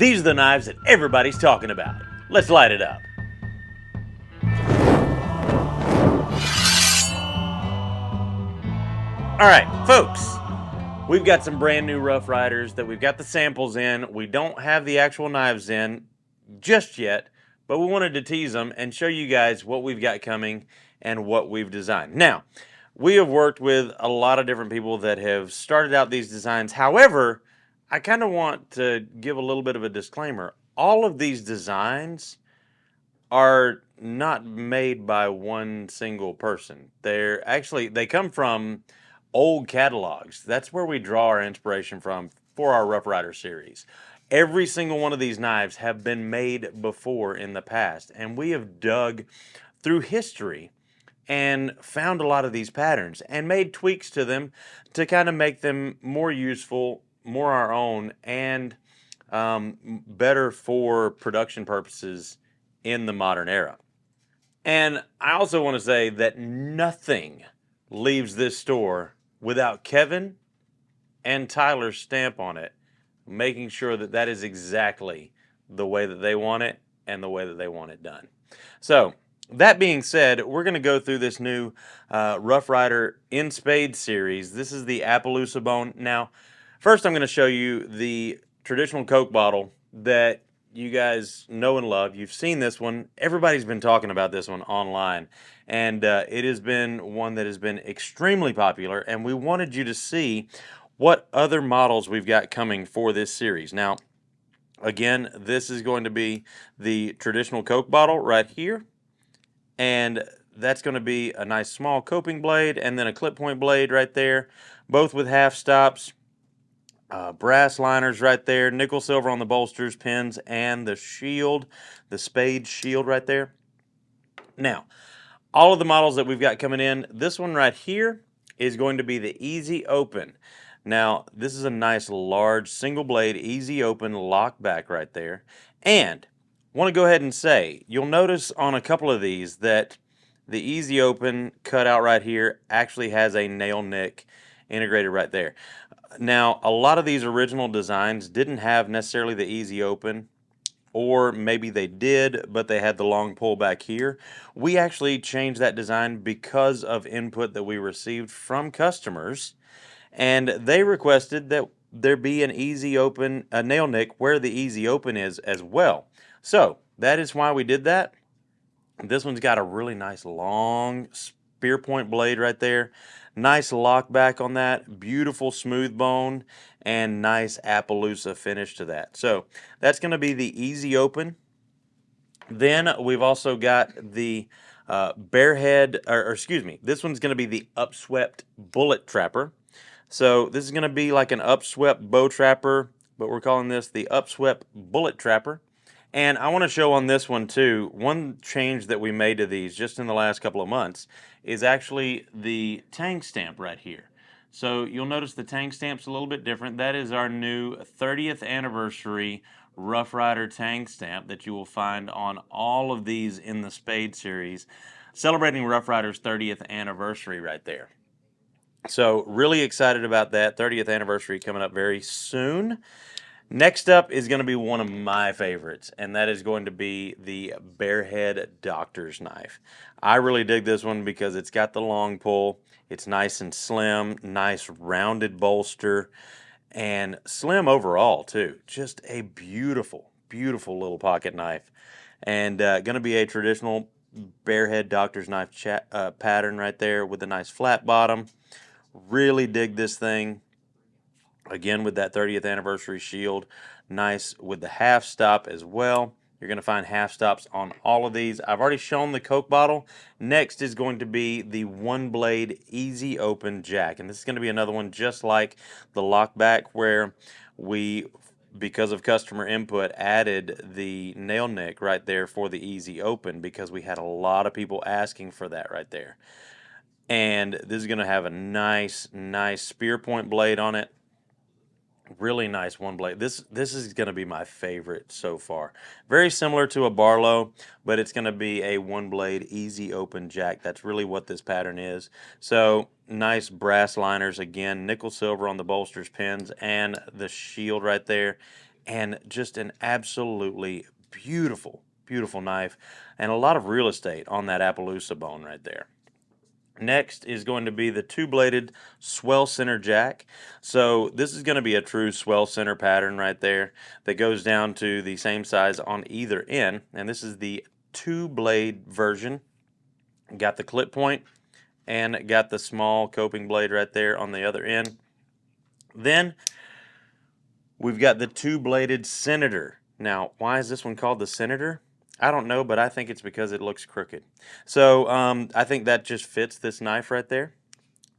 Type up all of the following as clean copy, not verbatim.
These are the knives that everybody's talking about. Let's light it up. All right, folks, we've got some brand new Rough Riders that we've got the samples in. We don't have the actual knives in just yet, but we wanted to tease them and show you guys what we've got coming and what we've designed. Now, we have worked with a lot of different people that have started out these designs. However, I kind of want to give a little bit of a disclaimer. All of these designs are not made by one single person. They come from old catalogs. That's where we draw our inspiration from for our Rough Rider series. Every single one of these knives have been made before in the past, and we have dug through history and found a lot of these patterns and made tweaks to them to kind of make them more useful, more our own, and better for production purposes in the modern era. And I also want to say that nothing leaves this store without Kevin and Tyler's stamp on it, making sure that that is exactly the way that they want it and the way that they want it done. So, that being said, we're going to go through this new Rough Rider in Spades series. This is the Appaloosa bone. Now, first I'm going to show you the traditional Coke bottle that you guys know and love. You've seen this one. Everybody's been talking about this one online. And it has been one that has been extremely popular. And we wanted you to see what other models we've got coming for this series. Now, again, this is going to be the traditional Coke bottle right here. And that's going to be a nice small coping blade and then a clip point blade right there, both with half stops. Brass liners right there, nickel silver on the bolsters, pins, and the shield, the Spades Shield right there. Now, all of the models that we've got coming in, this one right here is going to be the Easy Open. Now, this is a nice large single blade Easy Open lock back right there. And I want to go ahead and say, you'll notice on a couple of these that the Easy Open cutout right here actually has a nail nick integrated right there. Now, a lot of these original designs didn't have necessarily the Easy Open, or maybe they did, but they had the long pull back here. We actually changed that design because of input that we received from customers, and they requested that there be an Easy Open, a nail nick where the Easy Open is as well. So, that is why we did that. This one's got a really nice long spear point blade right there. Nice lock back on that, beautiful smooth bone, and nice Appaloosa finish to that. So that's going to be the Easy Open. Then we've also got the BEARHEAD, or excuse me, this one's going to be the UPSWEPT Bullet Trapper. So this is going to be like an UPSWEPT bow trapper, but we're calling this the UPSWEPT Bullet Trapper. And I want to show on this one too, one change that we made to these just in the last couple of months is actually the tang stamp right here. So you'll notice the tang stamp's a little bit different. That is our new 30th anniversary Rough Rider tang stamp that you will find on all of these in the Spade series, celebrating Rough Rider's 30th anniversary right there. So really excited about that 30th anniversary coming up very soon. Next up is going to be one of my favorites, and that is going to be the BEARHEAD Doctor's Knife. I really dig this one because it's got the long pull, it's nice and slim, nice rounded bolster, and slim overall too. Just a beautiful, beautiful little pocket knife. And going to be a traditional BEARHEAD Doctor's Knife pattern right there with a nice flat bottom. Really dig this thing. Again, with that 30th anniversary shield, nice with the half stop as well. You're going to find half stops on all of these. I've already shown the Coke bottle. Next is going to be the one blade Easy Open jack. And this is going to be another one just like the lockback where we, because of customer input, added the nail nick right there for the Easy Open because we had a lot of people asking for that right there. And this is going to have a nice spear point blade on it. Really nice one blade. This is going to be my favorite so far. Very similar to a Barlow, but it's going to be a one blade Easy Open jack. That's really what this pattern is. So nice brass liners again, nickel silver on the bolsters, pins, and the shield right there. and just an absolutely beautiful, beautiful knife, and a lot of real estate on that Appaloosa bone right there. Next is going to be the two-bladed swell center jack. So this is going to be a true swell center pattern right there that goes down to the same size on either end. And this is the two-blade version. Got the clip point and got the small coping blade right there on the other end. Then we've got the two-bladed senator. Now, why is this one called the senator? I don't know, but I think it's because it looks crooked. So I think that just fits this knife right there.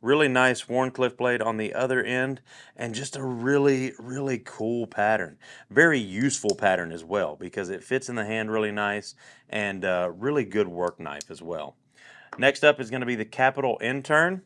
Really nice Wharncliffe blade on the other end, and just a really, really cool pattern. Very useful pattern as well, because it fits in the hand really nice, and really good work knife as well. Next up is going to be the Capital INTERN.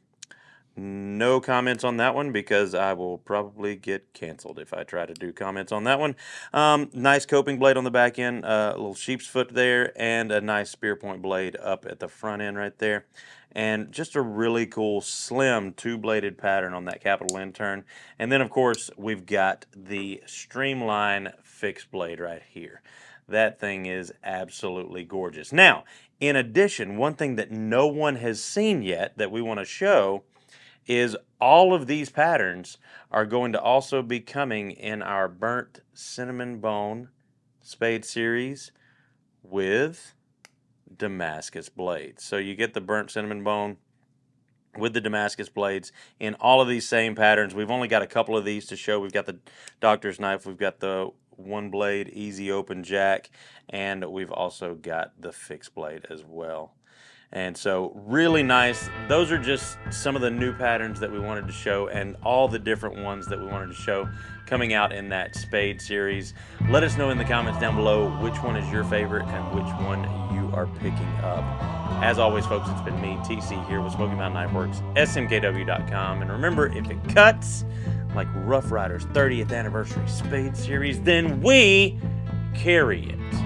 No comments on that one because I will probably get canceled if I try to do comments on that one. Nice coping blade on the back end, a little sheep's foot there, and a nice spear point blade up at the front end right there. And just a really cool slim two-bladed pattern on that Capital INTERN. And then, of course, we've got the STREAMLINE fixed blade right here. That thing is absolutely gorgeous. Now, in addition, one thing that no one has seen yet that we want to show is all of these patterns are going to also be coming in our burnt cinnamon bone spade series with Damascus blades. So you get the burnt cinnamon bone with the Damascus blades in all of these same patterns. We've only got a couple of these to show. We've got the doctor's knife, we've got the one blade easy open jack, and we've also got the fixed blade as well. And so really nice. Those are just some of the new patterns that we wanted to show, and all the different ones that we wanted to show coming out in that Spade series. Let us know in the comments down below which one is your favorite and which one you are picking up. As always, folks, it's been me, TC, here with Smoky Mountain Knife Works, smkw.com. And remember, if it cuts like Rough Ryder's 30th anniversary Spade series, then we carry it.